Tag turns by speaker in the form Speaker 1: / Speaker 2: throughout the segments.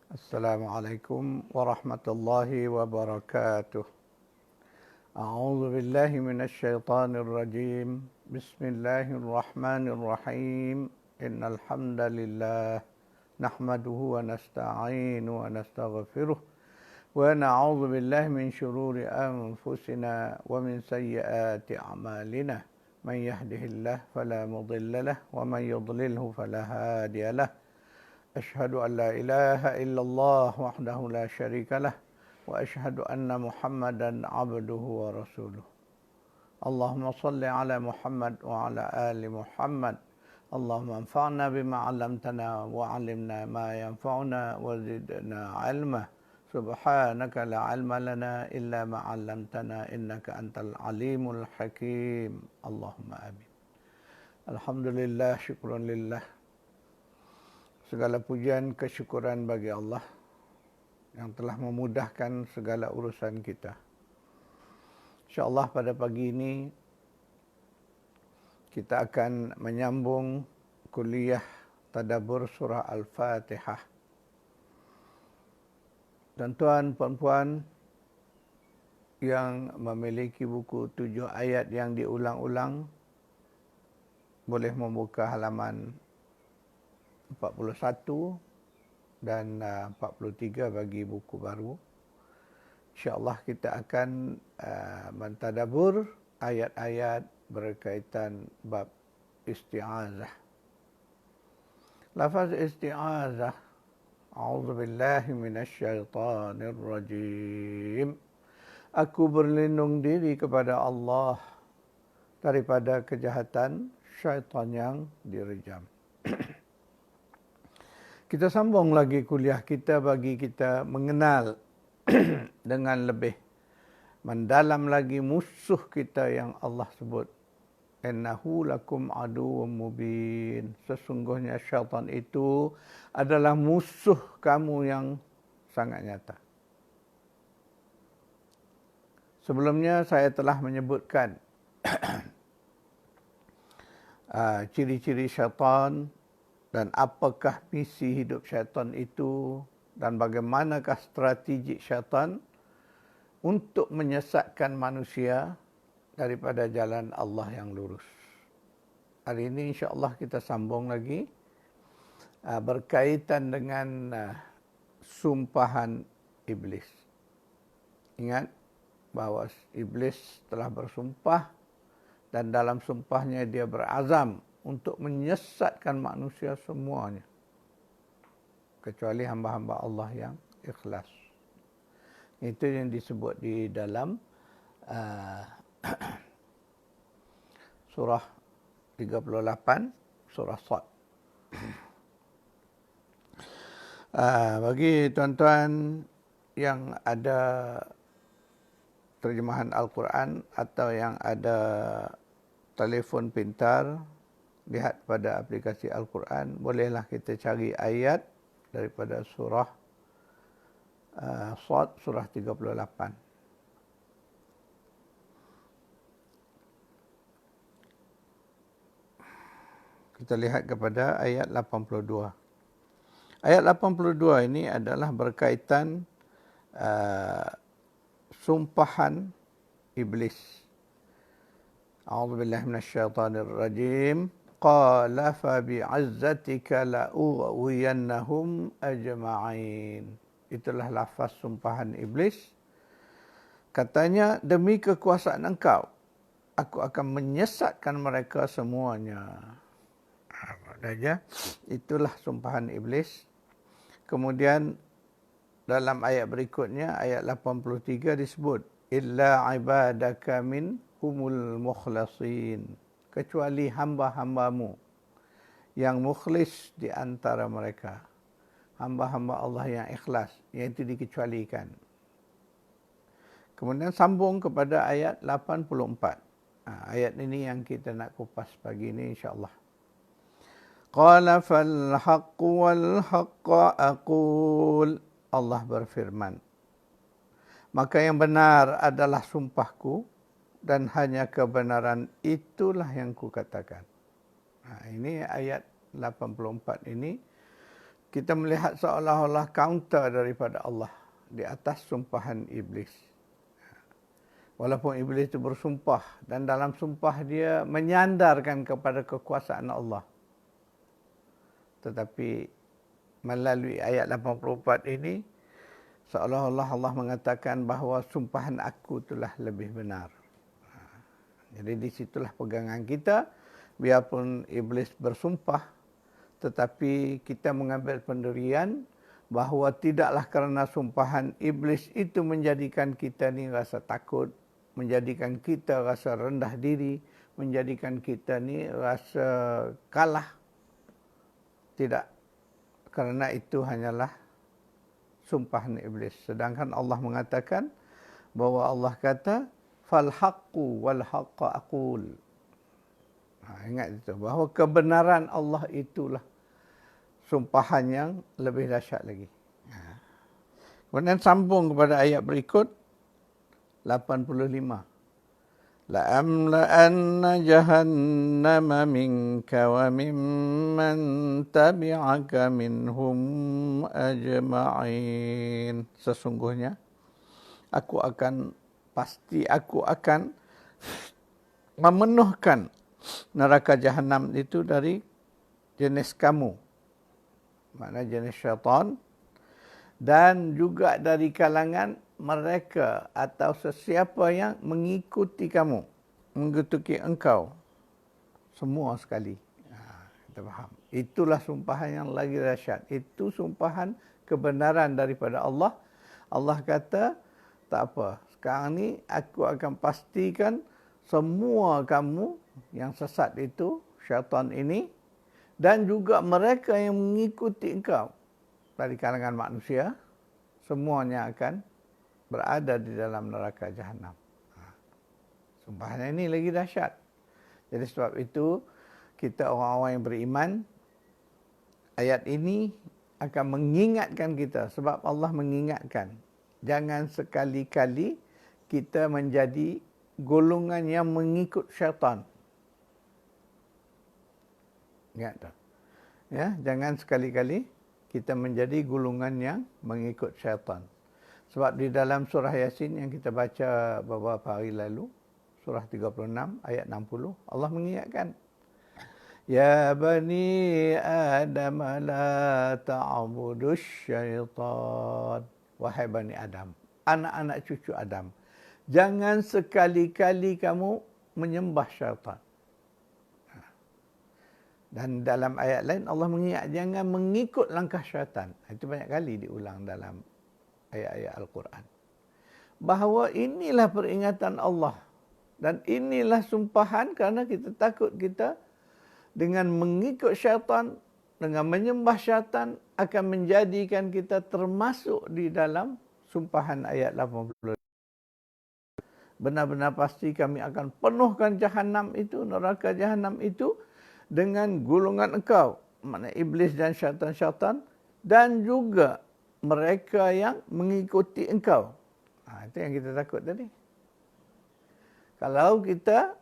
Speaker 1: Assalamualaikum warahmatullahi wabarakatuh. A'udzu billahi minasy syaithanir rajim. Bismillahirrahmanirrahim. Innal hamdalillah nahmaduhu wa nasta'inu wa nastaghfiruh wa na'udzu billahi min shururi anfusina wa min sayyiati a'malina. Man yahdihillahu fala mudilla lahu wa man yudlilhu fala hadiya lahu. أشهد أن لا إله إلا الله وحده لا شريك له وأشهد أن محمدا عبده ورسوله اللهم صل على محمد وعلى آل محمد اللهم انفعنا بما علمتنا وعلمنا ما ينفعنا وزدنا علما سبحانك لا علم لنا إلا ما علمتنا إنك أنت العليم الحكيم اللهم آمين. الحمد لله شكرا لله. Segala pujian kesyukuran bagi Allah yang telah memudahkan segala urusan kita. InsyaAllah pada pagi ini kita akan menyambung kuliah tadabbur surah Al-Fatihah. Tuan-tuan, puan-puan yang memiliki buku 7 ayat yang diulang-ulang boleh membuka halaman 41 dan 43 bagi buku baru. InsyaAllah kita akan mentadabur ayat-ayat berkaitan bab isti'azah. Lafaz isti'azah, A'udzubillahi minasyaitanir rajim. Aku berlindung diri kepada Allah daripada kejahatan syaitan yang direjam. Kita sambung lagi kuliah kita bagi kita mengenal dengan lebih mendalam lagi musuh kita yang Allah sebut. Innahu lakum aduwwum mubin. Sesungguhnya syaitan itu adalah musuh kamu yang sangat nyata. Sebelumnya saya telah menyebutkan ciri-ciri syaitan dan apakah misi hidup syaitan itu dan bagaimanakah strategi syaitan untuk menyesatkan manusia daripada jalan Allah yang lurus. Hari ini insya-Allah kita sambung lagi berkaitan dengan sumpahan iblis. Ingat bahawa iblis telah bersumpah dan dalam sumpahnya dia berazam untuk menyesatkan manusia semuanya kecuali hamba-hamba Allah yang ikhlas. Itu yang disebut di dalam surah 38 surah Sad. Bagi tuan-tuan yang ada terjemahan Al-Quran atau yang ada telefon pintar, lihat pada aplikasi Al-Quran, bolehlah kita cari ayat daripada surah Sad, surah 38. Kita lihat kepada ayat 82. Ayat 82 ini adalah berkaitan sumpahan iblis. A'udzubillahi minasyaitanir rajim. Qala fa bi'izzatika la'ughwiyannahum ajma'in. Itulah lafaz sumpahan iblis. Katanya, demi kekuasaan engkau, aku akan menyesatkan mereka semuanya. Maknanya, itulah sumpahan iblis. Kemudian, dalam ayat berikutnya, ayat 83 disebut, illa ibadaka minhumul mukhlasin. Kecuali hamba-hambamu yang mukhlis di antara mereka. Hamba-hamba Allah yang ikhlas, yang itu dikecualikan. Kemudian sambung kepada ayat 84. Ayat ini yang kita nak kupas pagi ini insya-Allah. Qala fal haqqu wal haqqa aqul. Allah berfirman, maka yang benar adalah sumpahku dan hanya kebenaran itulah yang kukatakan. Ini ayat 84 ini kita melihat seolah-olah counter daripada Allah di atas sumpahan iblis. Walaupun iblis itu bersumpah dan dalam sumpah dia menyandarkan kepada kekuasaan Allah. Tetapi melalui ayat 84 ini, seolah-olah Allah mengatakan bahawa sumpahan aku itulah lebih benar. Jadi di situlah pegangan kita, biarpun iblis bersumpah, tetapi kita mengambil pendirian bahawa tidaklah kerana sumpahan iblis itu menjadikan kita ni rasa takut, menjadikan kita rasa rendah diri, menjadikan kita ni rasa kalah. Tidak. Kerana itu hanyalah sumpahan iblis. Sedangkan Allah mengatakan bahawa Allah kata, fal haqqu wal haqqa aqul. Ingat itu, bahawa kebenaran Allah itulah sumpahan yang lebih dahsyat lagi. Kemudian sambung kepada ayat berikut, 85. La'amla'anna jahannama minka wa mimman tabi'aka minhum ajma'in. Sesungguhnya, aku akan memenuhkan neraka jahanam itu dari jenis kamu. Maknanya jenis syaitan. Dan juga dari kalangan mereka atau sesiapa yang mengikuti kamu, mengikuti engkau. Semua sekali. Kita faham. Itulah sumpahan yang lagi dahsyat. Itu sumpahan kebenaran daripada Allah. Allah kata, tak apa. Sekarang ni aku akan pastikan semua kamu yang sesat itu, syaitan ini, dan juga mereka yang mengikuti engkau dari kalangan manusia, semuanya akan berada di dalam neraka jahanam. Sumpahan ini lagi dahsyat. Jadi sebab itu, kita orang-orang yang beriman, ayat ini akan mengingatkan kita. Sebab Allah mengingatkan, jangan sekali-kali kita menjadi golongan yang mengikut syaitan. Ingat tak? Ya, jangan sekali-kali kita menjadi golongan yang mengikut syaitan. Sebab di dalam surah Yasin yang kita baca beberapa hari lalu, surah 36 ayat 60, Allah mengingatkan, Ya bani Adam la ta'budus syaitan. Wahai bani Adam, anak-anak cucu Adam, jangan sekali-kali kamu menyembah syaitan. Dan dalam ayat lain Allah mengingat jangan mengikut langkah syaitan. Itu banyak kali diulang dalam ayat-ayat Al-Quran. Bahawa inilah peringatan Allah. Dan inilah sumpahan kerana kita takut kita dengan mengikut syaitan, dengan menyembah syaitan akan menjadikan kita termasuk di dalam sumpahan ayat 80. Benar-benar pasti kami akan penuhkan jahanam itu, neraka jahanam itu, dengan golongan engkau, maknanya iblis dan syaitan-syaitan, dan juga mereka yang mengikuti engkau. Itu yang kita takut tadi. Kalau kita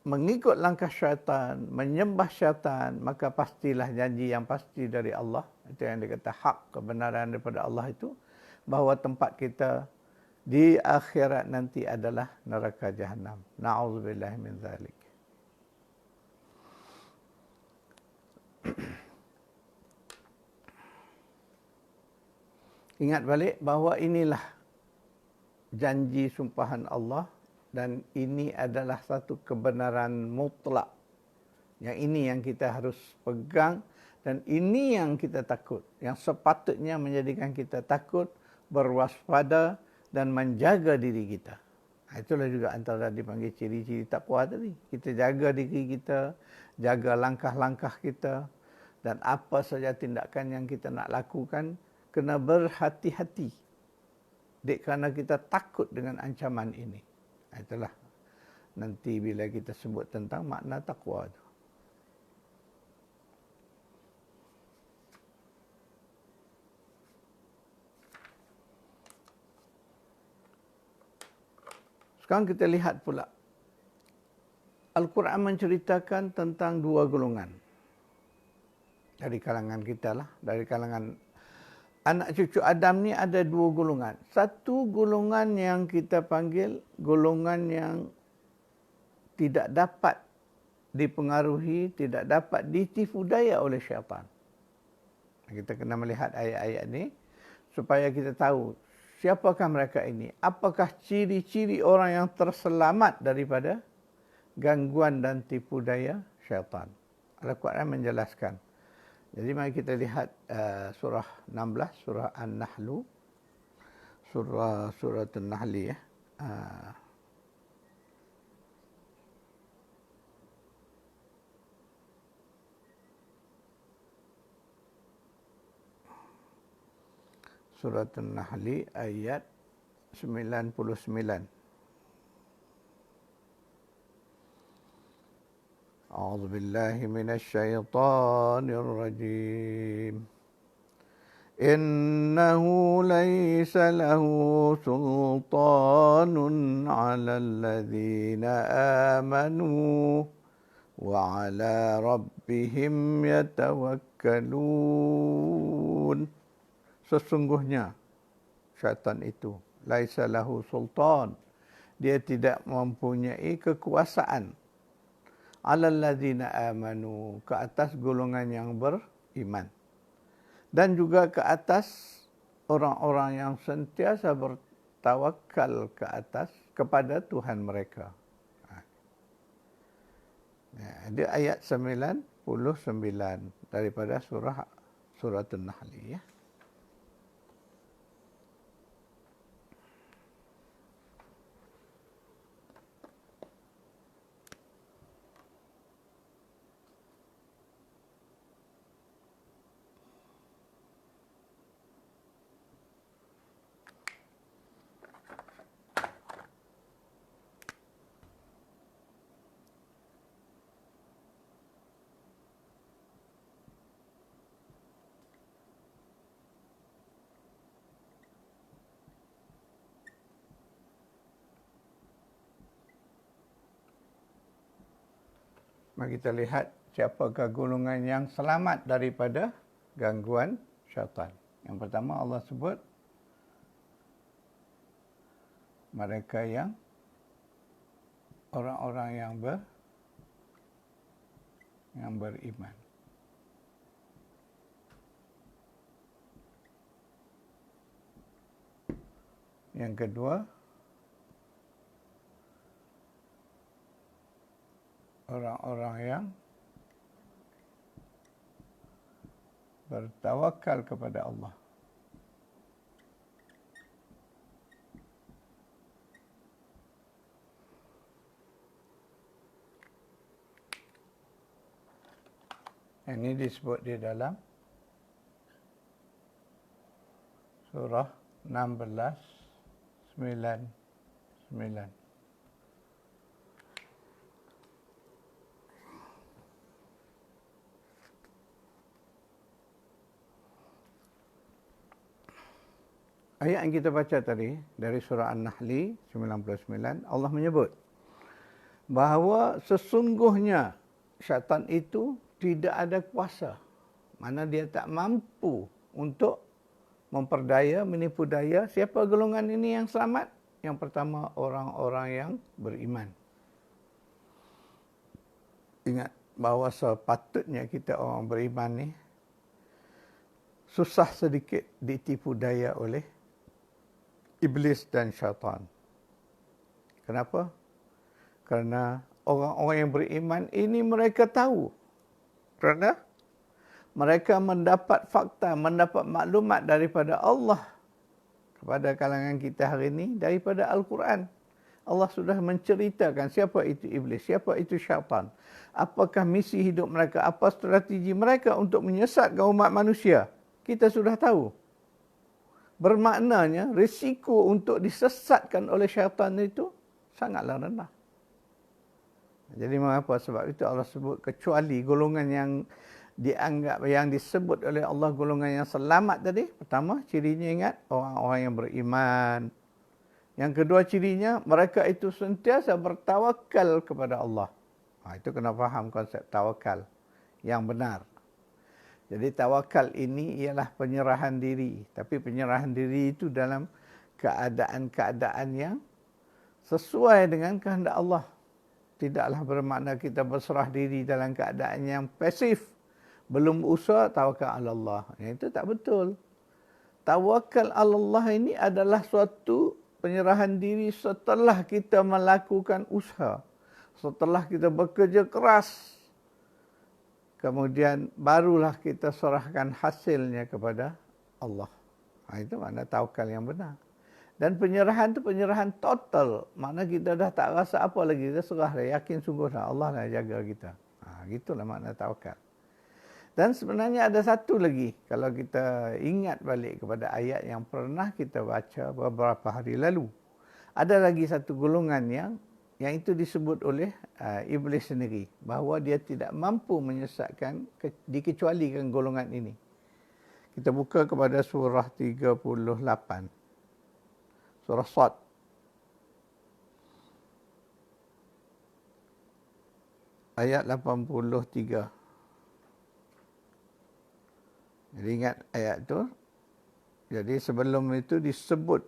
Speaker 1: mengikut langkah syaitan, menyembah syaitan, maka pastilah janji yang pasti dari Allah. Itu yang dikata hak, kebenaran daripada Allah itu, bahawa tempat kita di akhirat nanti adalah neraka jahanam. Na'udzubillah min zalik. Ingat balik bahawa inilah janji sumpahan Allah dan ini adalah satu kebenaran mutlak. Yang ini yang kita harus pegang dan ini yang kita takut. Yang sepatutnya menjadikan kita takut, berwaspada dan menjaga diri kita. Itulah juga antara dipanggil ciri-ciri takwa tadi. Kita jaga diri kita, jaga langkah-langkah kita, dan apa saja tindakan yang kita nak lakukan, kena berhati-hati. Dek kerana kita takut dengan ancaman ini. Itulah nanti bila kita sebut tentang makna takwa itu. Sekarang kita lihat pula. Al-Quran menceritakan tentang dua golongan. dari kalangan kita lah, dari kalangan anak cucu Adam ni ada dua golongan. Satu golongan yang kita panggil golongan yang tidak dapat dipengaruhi, tidak dapat ditipu daya oleh syaitan. Kita kena melihat ayat-ayat ni supaya kita tahu siapakah mereka ini. Apakah ciri-ciri orang yang terselamat daripada gangguan dan tipu daya syaitan. Al-Quran menjelaskan. Jadi mari kita lihat surah 16, surah An-Nahlu. Surah An-Nahli ya. Surah An-Nahli ayat 99. A'udzu billahi minasy syaithanir rajim. Innahu laysa lahu sultanun 'alal ladzina amanu wa 'ala rabbihim yatawakkalun. Sesungguhnya syaitan itu laisa lahu sultan, dia tidak mempunyai kekuasaan, alal ladzina amanu, ke atas golongan yang beriman, dan juga ke atas orang-orang yang sentiasa bertawakal ke atas kepada Tuhan mereka. Dia ayat 99 daripada surah An-Nahl ya. Mari kita lihat siapakah golongan yang selamat daripada gangguan syaitan. Yang pertama Allah sebut mereka yang orang-orang yang beriman. Yang kedua, orang-orang yang bertawakal kepada Allah. Ini disebut di dalam surah 16:99. Ayat yang kita baca tadi dari surah An-Nahli 99, Allah menyebut bahawa sesungguhnya syaitan itu tidak ada kuasa. Mana dia tak mampu untuk memperdaya, menipu daya. Siapa golongan ini yang selamat? Yang pertama, orang-orang yang beriman. Ingat bahawa sepatutnya kita orang beriman ni susah sedikit ditipu daya oleh iblis dan syaitan. Kenapa? Kerana orang-orang yang beriman ini mereka tahu. Kerana mereka mendapat fakta, mendapat maklumat daripada Allah kepada kalangan kita hari ini daripada Al-Quran. Allah sudah menceritakan siapa itu iblis, siapa itu syaitan. Apakah misi hidup mereka, apa strategi mereka untuk menyesatkan umat manusia. Kita sudah tahu. Bermaknanya risiko untuk disesatkan oleh syaitan itu sangatlah rendah. Jadi mengapa? Sebab itu Allah sebut kecuali golongan yang dianggap, yang disebut oleh Allah golongan yang selamat tadi. Pertama, cirinya ingat, orang-orang yang beriman. Yang kedua cirinya, mereka itu sentiasa bertawakal kepada Allah. Itu kena faham konsep tawakal yang benar. Jadi tawakal ini ialah penyerahan diri. Tapi penyerahan diri itu dalam keadaan-keadaan yang sesuai dengan kehendak Allah. Tidaklah bermakna kita berserah diri dalam keadaan yang pasif. Belum usaha, tawakal ala Allah. Itu tak betul. Tawakal ala Allah ini adalah suatu penyerahan diri setelah kita melakukan usaha. Setelah kita bekerja keras. Kemudian barulah kita serahkan hasilnya kepada Allah. Itu makna tawakal yang benar. Dan penyerahan itu penyerahan total. Makna kita dah tak rasa apa lagi. Kita serah dah, yakin sungguh dah Allah nak jaga kita. Gitulah makna tawakal. Dan sebenarnya ada satu lagi. Kalau kita ingat balik kepada ayat yang pernah kita baca beberapa hari lalu. Ada lagi satu golongan yang itu disebut oleh Iblis sendiri. Bahawa dia tidak mampu menyesatkan, dikecualikan golongan ini. Kita buka kepada surah 38. Surah Sad. Ayat 83. Jadi ingat ayat tu. Jadi sebelum itu disebut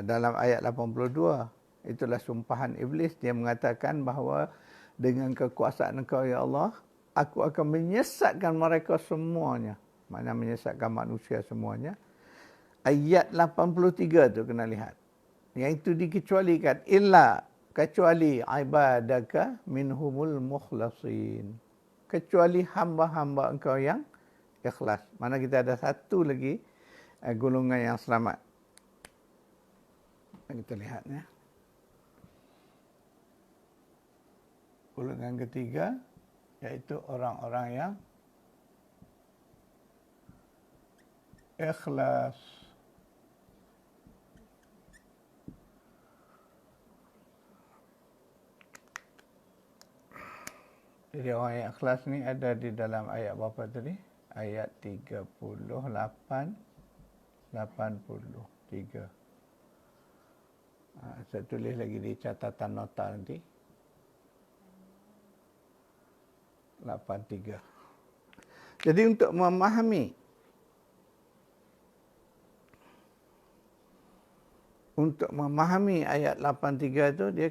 Speaker 1: dalam ayat 82. Itulah sumpahan Iblis. Dia mengatakan bahawa dengan kekuasaan Engkau ya Allah, aku akan menyesatkan mereka semuanya. Maknanya menyesatkan manusia semuanya. Ayat 83 tu kena lihat. Yang itu dikecualikan. Illa kecuali ibadaka minhumul mukhlasin. Kecuali hamba-hamba Engkau yang ikhlas. Mana kita ada satu lagi golongan yang selamat. Kita lihat ya. Golongan ketiga iaitu orang-orang yang ikhlas. Jadi orang yang ikhlas ni ada di dalam ayat berapa tadi? Ayat 38, 83. Saya tulis lagi di catatan nota nanti. 83. Jadi untuk memahami ayat 83 itu dia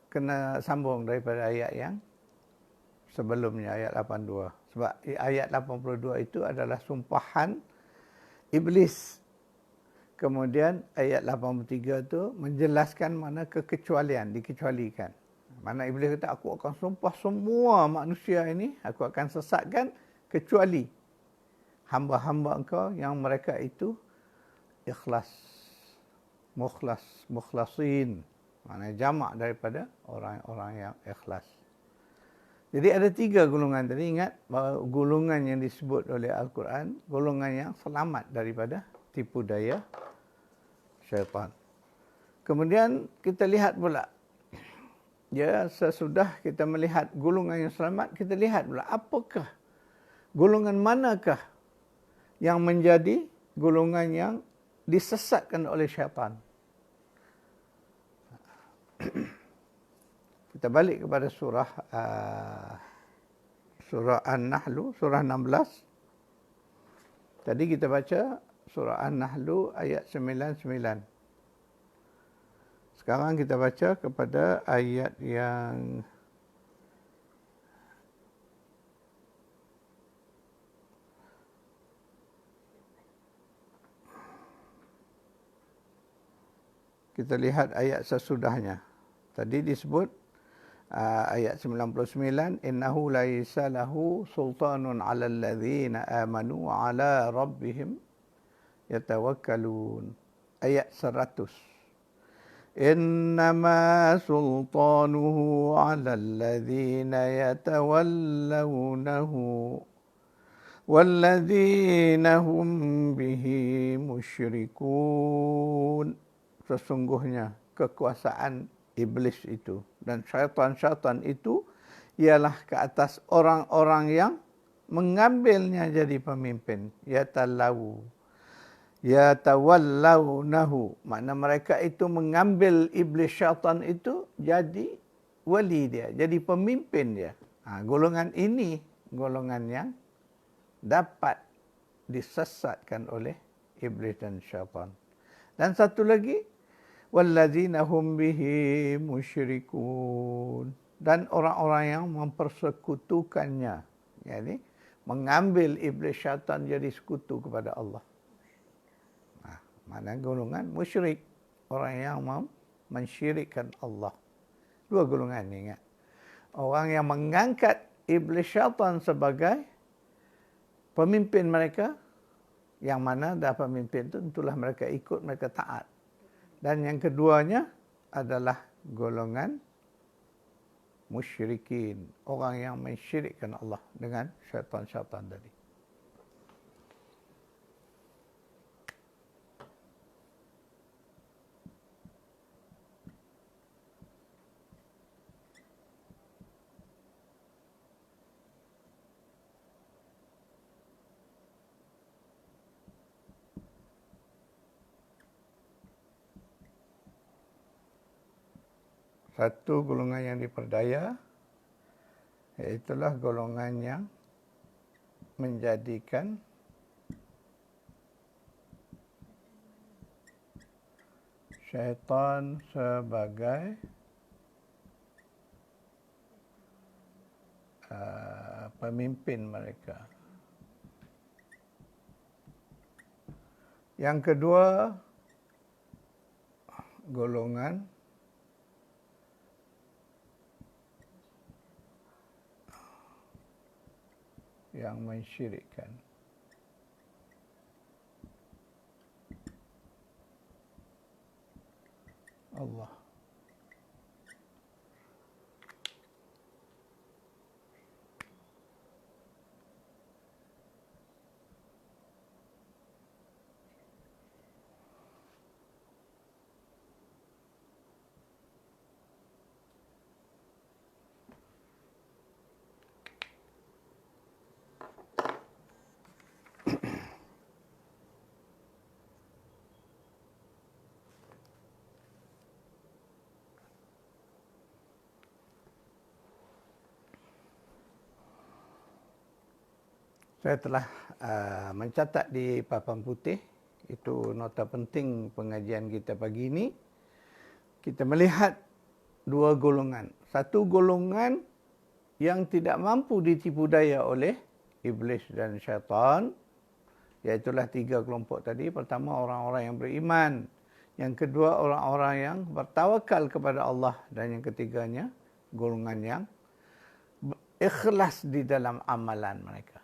Speaker 1: kena sambung daripada ayat yang sebelumnya, ayat 82. Sebab ayat 82 itu adalah sumpahan Iblis. Kemudian ayat 83 itu menjelaskan mana kekecualian, dikecualikan. Mana Iblis kata, aku akan sumpah semua manusia ini, aku akan sesatkan kecuali hamba-hamba Engkau yang mereka itu ikhlas. Mukhlasin. Maknanya jamak daripada orang-orang yang ikhlas. Jadi ada 3 golongan tadi. Ingat bahawa golongan yang disebut oleh Al-Quran, golongan yang selamat daripada tipu daya syaitan. Kemudian kita lihat pula, sesudah kita melihat golongan yang selamat, kita lihat pula apakah, golongan manakah yang menjadi golongan yang disesatkan oleh syaitan. Kita balik kepada surah An-Nahl, surah 16. Tadi kita baca surah An-Nahl ayat 99. Sekarang kita baca kepada ayat yang kita lihat ayat sesudahnya. Tadi disebut ayat 99, innahu laisa lahu sultanun 'alal ladzina amanu wa 'ala rabbihim yatawakkalun. Ayat 100. Innama sultanuhu 'alal ladzina yatawallawnahu walladzina hum bihi musyrikun. Sesungguhnya kekuasaan Iblis itu dan syaitan-syaitan itu ialah ke atas orang-orang yang mengambilnya jadi pemimpin. Yatawallawnahu. Makna mereka itu mengambil iblis syaitan itu jadi wali dia, jadi pemimpin dia. Golongan ini golongan yang dapat disesatkan oleh iblis dan syaitan. Dan satu lagi, wallazina hum bihi musyrikun, dan orang-orang yang mempersekutukannya, yakni mengambil iblis syaitan jadi sekutu kepada Allah. Mana golongan musyrik, orang yang mensyirikkan Allah. Dua golongan ni, ingat. Orang yang mengangkat iblis syaitan sebagai pemimpin mereka, yang mana dah pemimpin itu tentulah mereka ikut, mereka taat. Dan yang keduanya adalah golongan musyrikin, orang yang mensyirikkan Allah dengan syaitan-syaitan tadi. Satu golongan yang diperdaya, iaitulah golongan yang menjadikan syaitan sebagai pemimpin mereka. Yang kedua, golongan yang mensyirikkan. Allah. Saya telah mencatat di papan putih, itu nota penting pengajian kita pagi ini. Kita melihat dua golongan. Satu golongan yang tidak mampu ditipu daya oleh iblis dan syaitan, iaitulah tiga kelompok tadi. Pertama, orang-orang yang beriman. Yang kedua, orang-orang yang bertawakal kepada Allah. Dan yang ketiganya, golongan yang ikhlas di dalam amalan mereka.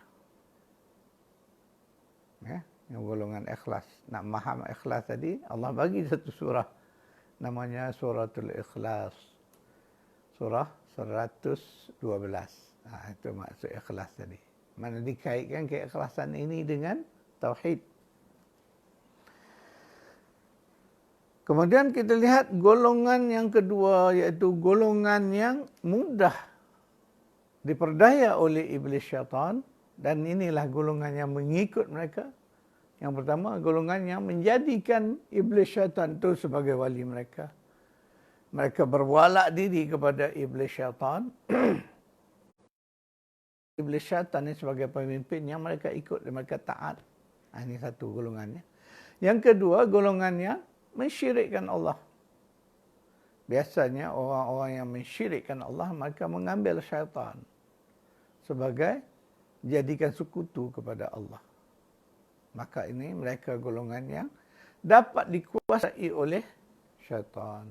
Speaker 1: Ya, yang golongan ikhlas. Nak faham ikhlas tadi, Allah bagi satu surah. Namanya Suratul Ikhlas. Surah 112. Itu maksud ikhlas tadi. Mana dikaitkan keikhlasan ini dengan tauhid. Kemudian kita lihat golongan yang kedua, iaitu golongan yang mudah diperdaya oleh iblis syaitan. Dan inilah golongan yang mengikut mereka. Yang pertama, golongan yang menjadikan iblis syaitan itu sebagai wali mereka. Mereka berwalak diri kepada iblis syaitan. Iblis syaitan ini sebagai pemimpin yang mereka ikut dan mereka taat. Ini satu golongannya. Yang kedua, golongan yang mensyirikkan Allah. Biasanya orang-orang yang mensyirikkan Allah, mereka mengambil syaitan sebagai jadikan sekutu kepada Allah. Maka ini mereka golongan yang dapat dikuasai oleh syaitan.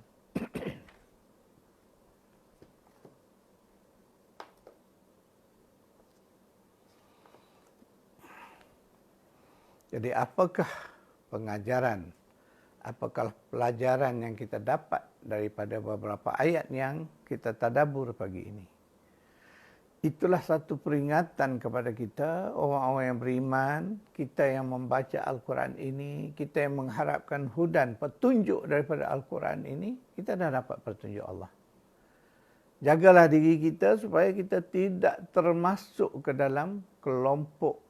Speaker 1: Jadi apakah pengajaran, apakah pelajaran yang kita dapat daripada beberapa ayat yang kita tadabbur pagi ini? Itulah satu peringatan kepada kita, orang-orang yang beriman, kita yang membaca Al-Quran ini, kita yang mengharapkan hudan, petunjuk daripada Al-Quran ini, kita dah dapat petunjuk Allah. Jagalah diri kita supaya kita tidak termasuk ke dalam kelompok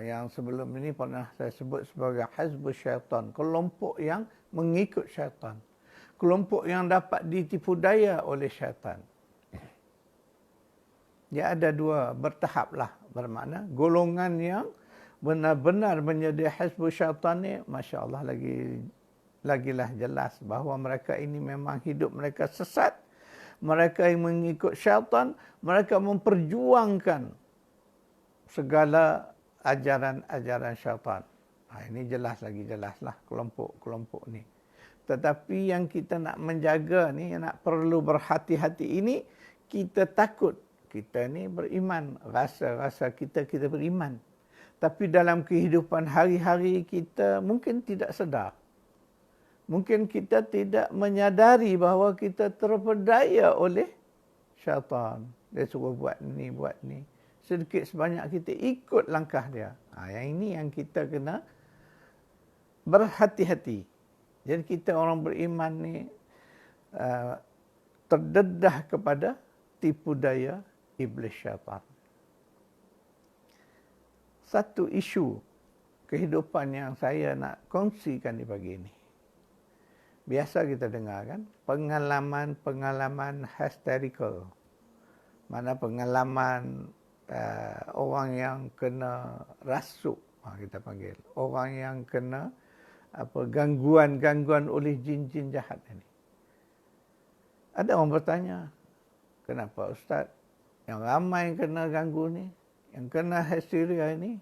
Speaker 1: yang sebelum ini pernah saya sebut sebagai Hizbus Syaitan, kelompok yang mengikut syaitan, kelompok yang dapat ditipu daya oleh syaitan. Dia ada dua, bertahaplah Bermakna golongan yang benar-benar menjadi hizbus syaitan ni, Masya Allah, lagilah jelas bahawa mereka ini memang hidup mereka sesat. Mereka yang mengikut syaitan, mereka memperjuangkan segala ajaran-ajaran syaitan. Ini jelaslah kelompok-kelompok ni. Tetapi yang kita nak menjaga ni, yang nak perlu berhati-hati ini, kita takut. Kita ni beriman, rasa kita beriman. Tapi dalam kehidupan hari-hari kita mungkin tidak sedar. Mungkin kita tidak menyadari bahawa kita terpedaya oleh syaitan. Dia suruh buat ni. Sedikit sebanyak kita ikut langkah dia. Yang ini yang kita kena berhati-hati. Jadi kita orang beriman ni terdedah kepada tipu daya iblis syaitan. Satu isu kehidupan yang saya nak kongsikan di pagi ini. Biasa kita dengar kan, pengalaman hysterical. Mana pengalaman orang yang kena rasuk, kita panggil. Orang yang kena gangguan oleh jin-jin jahat ini. Ada orang bertanya, kenapa Ustaz? Yang ramai yang kena ganggu ni, yang kena hysteria ini,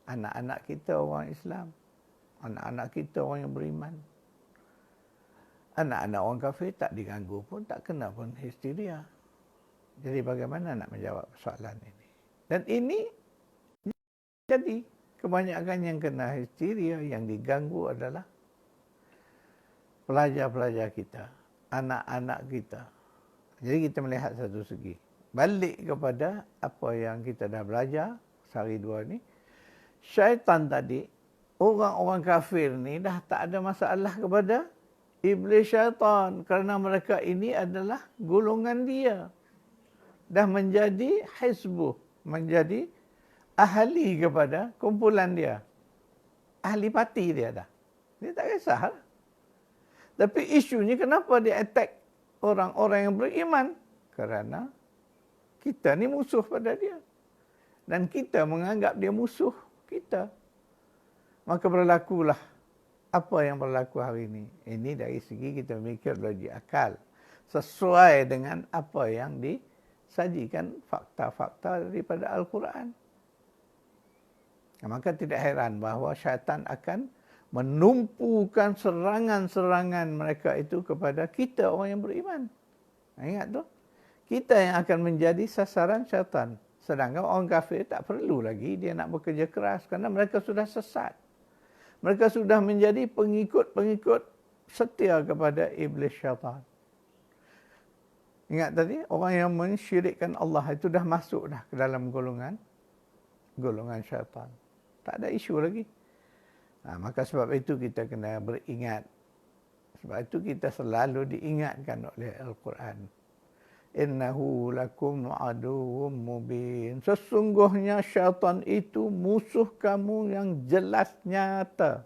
Speaker 1: anak-anak kita orang Islam. Anak-anak kita orang yang beriman. Anak-anak orang kafir tak diganggu pun, tak kena pun histeria. Jadi bagaimana nak menjawab soalan ini? Dan ini jadi kebanyakan yang kena histeria, yang diganggu adalah pelajar-pelajar kita, anak-anak kita. Jadi kita melihat satu segi. Balik kepada apa yang kita dah belajar sehari dua ni. Syaitan tadi, orang-orang kafir ni dah tak ada masalah kepada iblis syaitan. Kerana mereka ini adalah golongan dia. Dah menjadi hizbuh. Menjadi ahli kepada kumpulan dia. Ahli parti dia dah. Dia tak kisah. Tapi isunya kenapa dia attack orang-orang yang beriman? Kerana kita ni musuh pada dia. Dan kita menganggap dia musuh kita. Maka berlakulah apa yang berlaku hari ini. Ini dari segi kita mikir logik akal. Sesuai dengan apa yang disajikan fakta-fakta daripada Al-Quran. Maka tidak heran bahawa syaitan akan menumpukan serangan-serangan mereka itu kepada kita orang yang beriman. Ingat tu? Kita yang akan menjadi sasaran syaitan. Sedangkan orang kafir tak perlu lagi dia nak bekerja keras kerana mereka sudah sesat. Mereka sudah menjadi pengikut-pengikut setia kepada iblis syaitan. Ingat tadi, orang yang mensyirikkan Allah itu dah masuk dah ke dalam golongan syaitan. Tak ada isu lagi. Maka sebab itu kita kena beringat. Sebab itu kita selalu diingatkan oleh Al-Quran. Innahu lakum aduwwum mubin. Sesungguhnya syaitan itu musuh kamu yang jelas nyata.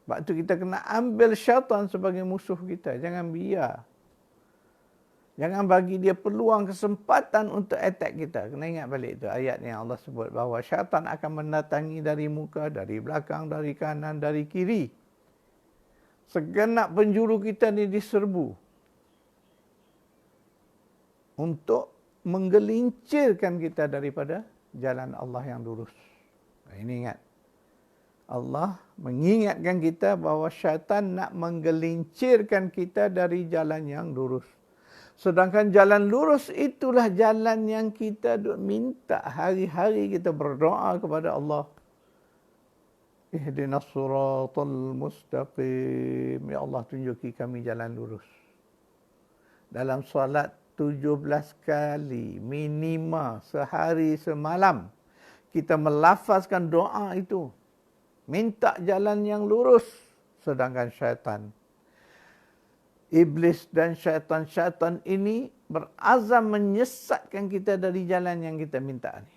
Speaker 1: Sebab itu kita kena ambil syaitan sebagai musuh kita. Jangan biar. Jangan bagi dia peluang, kesempatan untuk attack kita. Kena ingat balik itu ayat yang Allah sebut bahawa syaitan akan mendatangi dari muka, dari belakang, dari kanan, dari kiri. Segenap penjuru kita ni diserbu untuk menggelincirkan kita daripada jalan Allah yang lurus. Ini ingat. Allah mengingatkan kita bahawa syaitan nak menggelincirkan kita dari jalan yang lurus. Sedangkan jalan lurus itulah jalan yang kita minta hari-hari kita berdoa kepada Allah. Ihdinas siratal mustaqim. Ya Allah, tunjuki kami jalan lurus. Dalam solat 17 kali minima sehari semalam kita melafazkan doa itu. Minta jalan yang lurus. Sedangkan syaitan, iblis dan syaitan-syaitan ini berazam menyesatkan kita dari jalan yang kita minta ni.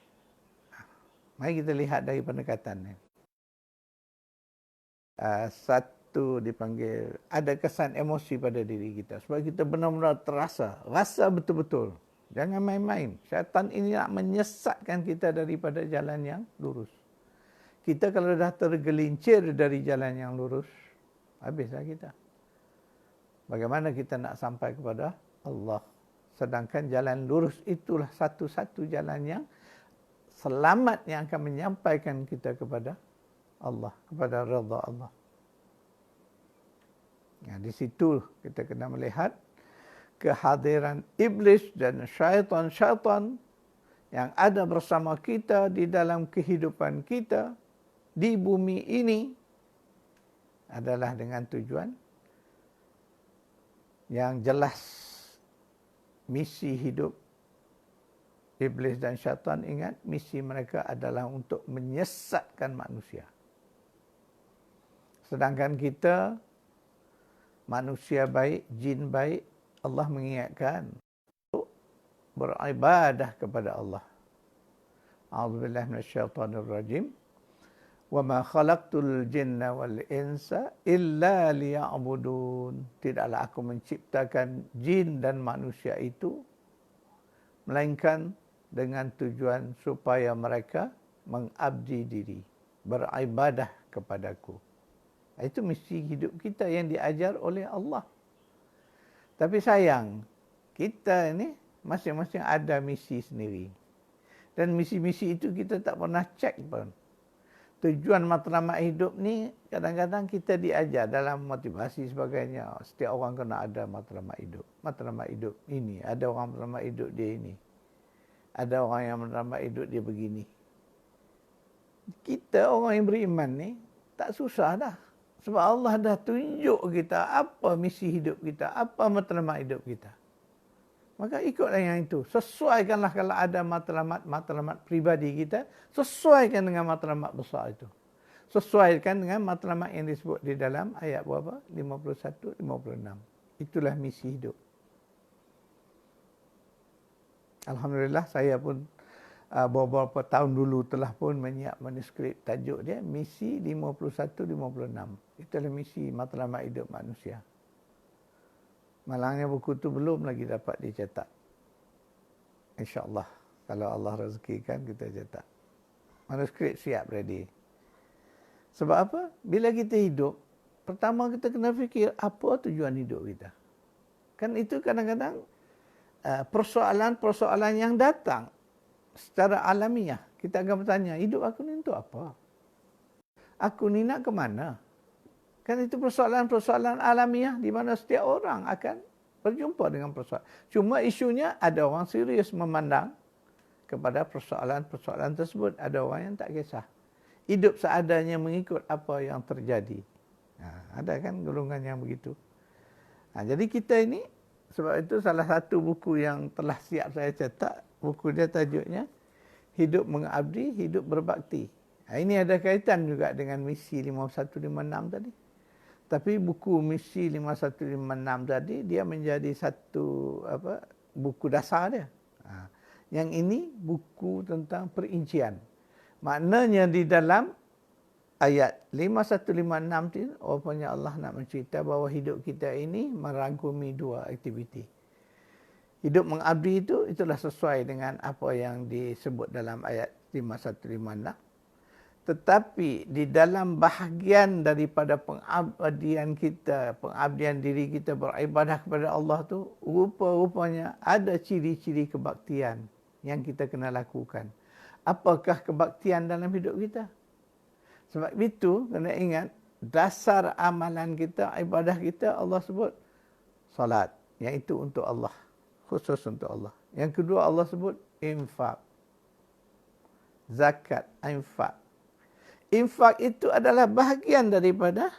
Speaker 1: Mari kita lihat dari pendekatan ni. Satu dipanggil, ada kesan emosi pada diri kita. Sebab kita benar-benar terasa, rasa betul-betul Jangan main-main. Syaitan ini nak menyesatkan kita daripada jalan yang lurus. Kita kalau dah tergelincir dari jalan yang lurus, habislah kita. Bagaimana kita nak sampai kepada Allah? Sedangkan jalan lurus itulah satu-satu jalan yang selamat yang akan menyampaikan kita kepada Allah, kepada redha Allah. Ya, di situ kita kena melihat kehadiran iblis dan syaitan-syaitan yang ada bersama kita di dalam kehidupan kita di bumi ini adalah dengan tujuan yang jelas. Misi hidup iblis dan syaitan, ingat, misi mereka adalah untuk menyesatkan manusia. Sedangkan kita, manusia baik, jin baik, Allah mengingatkan untuk beribadah kepada Allah. A'udzubillahi minasyaitonirrajim. Wa ma khalaqtul jinna wal insa illa liya'budun. Tidaklah aku menciptakan jin dan manusia itu melainkan dengan tujuan supaya mereka mengabdi diri, beribadah kepadaku. Itu misi hidup kita yang diajar oleh Allah. Tapi sayang, kita ini masing-masing ada misi sendiri. Dan misi-misi itu kita tak pernah cek pun. Tujuan matlamat hidup ni kadang-kadang kita diajar dalam motivasi sebagainya. Setiap orang kena ada matlamat hidup. Matlamat hidup ini. Ada orang matlamat hidup dia ini. Ada orang yang matlamat hidup dia begini. Kita orang yang beriman ni tak susah dah. Sebab Allah dah tunjuk kita apa misi hidup kita. Apa matlamat hidup kita. Maka ikutlah yang itu. Sesuaikanlah kalau ada matlamat pribadi kita. Sesuaikan dengan matlamat besar itu. Sesuaikan dengan matlamat yang disebut di dalam ayat berapa? 51, 56. Itulah misi hidup. Alhamdulillah saya pun beberapa tahun dulu telah pun menyiap manuskrip tajuk dia. Misi 51, 56. Itulah misi matlamat hidup manusia. Malangnya buku tu belum lagi dapat dicetak. InsyaAllah. Kalau Allah rezekikan kita cetak. Manuskrip siap ready. Sebab apa? Bila kita hidup, pertama kita kena fikir apa tujuan hidup kita. Kan itu kadang-kadang persoalan-persoalan yang datang secara alamiah. Kita akan bertanya, hidup aku ni untuk apa? Aku ni nak ke mana? Kan itu persoalan-persoalan alamiah di mana setiap orang akan berjumpa dengan persoalan. Cuma isunya ada orang serius memandang kepada persoalan-persoalan tersebut. Ada orang yang tak kisah. Hidup seadanya mengikut apa yang terjadi. Ada kan golongan yang begitu. Jadi kita ini, sebab itu salah satu buku yang telah siap saya cetak, buku dia tajuknya Hidup Mengabdi, Hidup Berbakti. Ini ada kaitan juga dengan misi 5156 tadi. Tapi buku misi 5156 tadi dia menjadi satu buku dasar dia. Yang ini buku tentang perincian. Maknanya di dalam ayat 5156 itu rupanya Allah nak mencerita bahawa hidup kita ini merangkumi dua aktiviti. Hidup mengabdi itu itulah sesuai dengan apa yang disebut dalam ayat 5156. Tetapi di dalam bahagian daripada pengabdian kita, pengabdian diri kita beribadah kepada Allah tu, rupa-rupanya ada ciri-ciri kebaktian yang kita kena lakukan. Apakah kebaktian dalam hidup kita? Sebab itu, kena ingat, dasar amalan kita, ibadah kita, Allah sebut salat. Yang itu untuk Allah. Khusus untuk Allah. Yang kedua, Allah sebut infak. Zakat, infak. Infak itu adalah bahagian daripada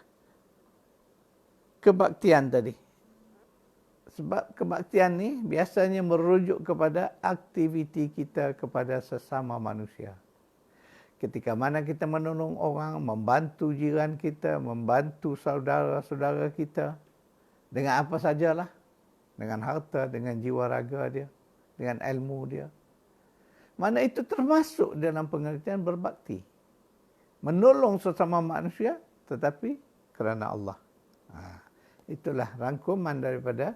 Speaker 1: kebaktian tadi. Sebab kebaktian ni biasanya merujuk kepada aktiviti kita kepada sesama manusia. Ketika mana kita menolong orang, membantu jiran kita, membantu saudara-saudara kita. Dengan apa sajalah. Dengan harta, dengan jiwa raga dia. Dengan ilmu dia. Mana itu termasuk dalam pengertian berbakti. Menolong sesama manusia tetapi kerana Allah. Itulah rangkuman daripada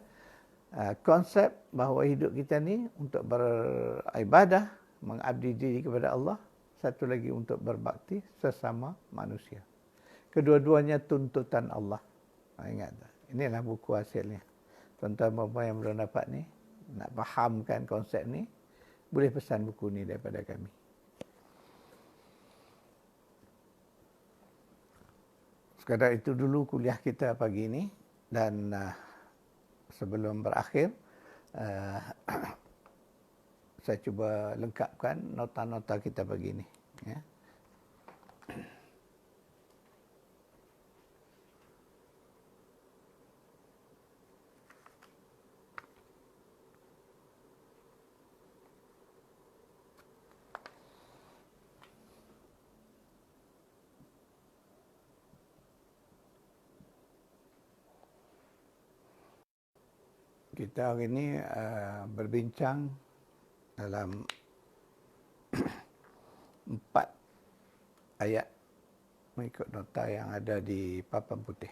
Speaker 1: konsep bahawa hidup kita ni untuk beribadah, mengabdi diri kepada Allah, satu lagi untuk berbakti sesama manusia. Kedua-duanya tuntutan Allah. Ingat tak? Inilah buku hasilnya. Tuan-tuan dan puan yang belum dapat ni, nak fahamkan konsep ni, boleh pesan buku ni daripada kami. Sekadar itu dulu kuliah kita pagi ini, dan sebelum berakhir, saya cuba lengkapkan nota-nota kita pagi ini. Ya. Kita hari ini berbincang dalam 4 ayat mengikut nota yang ada di papan putih.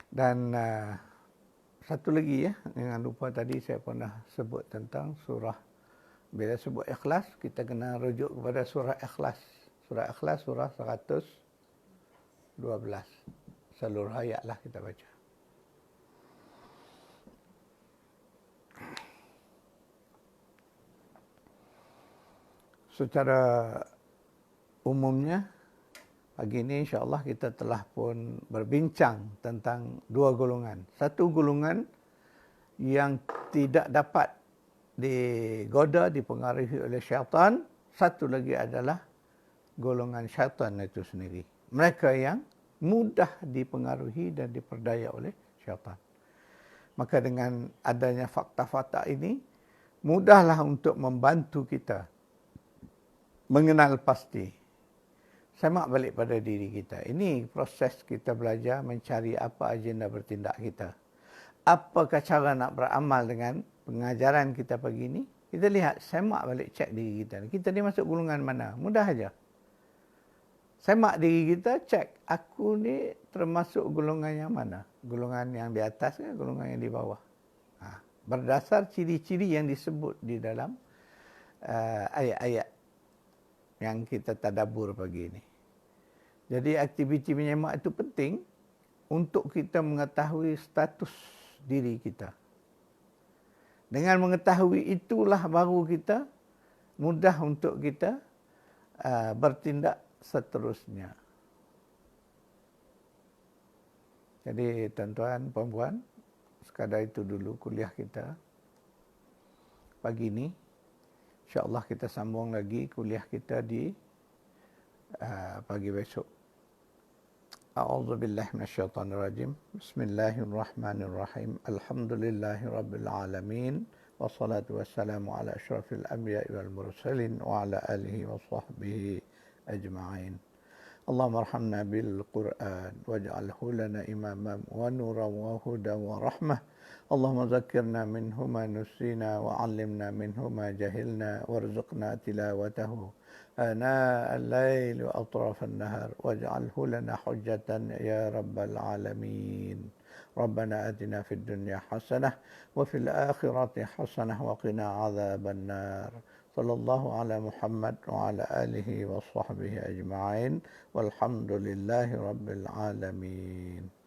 Speaker 1: Dan satu lagi ya, jangan lupa tadi saya pernah sebut tentang surah. Bila sebut ikhlas, kita kena rujuk kepada surah ikhlas. Surah ikhlas, surah 112. Seluruh ayatlah kita baca. Secara umumnya, pagi ini insya-Allah kita telah pun berbincang tentang 2 golongan. Satu golongan yang tidak dapat digoda, dipengaruhi oleh syaitan. Satu lagi adalah golongan syaitan itu sendiri. Mereka yang mudah dipengaruhi dan diperdaya oleh syaitan. Maka dengan adanya fakta-fakta ini, mudahlah untuk membantu kita mengenal pasti. Semak balik pada diri kita. Ini proses kita belajar mencari apa agenda bertindak kita. Apakah cara nak beramal dengan pengajaran kita pagi ini? Kita lihat, semak balik, cek diri kita. Kita ni masuk golongan mana? Mudah aja. Semak diri kita, cek. Aku ni termasuk golongan yang mana? Golongan yang di atas ke golongan yang di bawah? Berdasar ciri-ciri yang disebut di dalam ayat-ayat yang kita tadabbur pagi ini. Jadi aktiviti menyemak itu penting untuk kita mengetahui status diri kita. Dengan mengetahui itulah baru kita mudah untuk kita bertindak seterusnya. Jadi tuan-tuan, puan-puan, sekadar itu dulu kuliah kita pagi ini. InsyaAllah kita sambung lagi kuliah kita di pagi besok. A'udzubillahi minasyaitonirrajim. Bismillahirrahmanirrahim. Alhamdulillahirabbil alamin. Wassalatu wassalamu ala asyrafil anbiya'i wal mursalin wa ala alihi wa sahbihi أجمعين. اللهم ارحمنا بالقرآن واجعله لنا إماما ونورا وهدى ورحمة. اللهم ذكرنا منه ما نسينا وعلمنا منه ما جهلنا وارزقنا تلاوته آناء الليل وأطراف النهار واجعله لنا حجة يا رب العالمين. ربنا آتنا في الدنيا حسنة وفي الآخرة حسنة وقنا عذاب النار. صلى الله على محمد وعلى آله وصحبه أجمعين والحمد لله رب العالمين.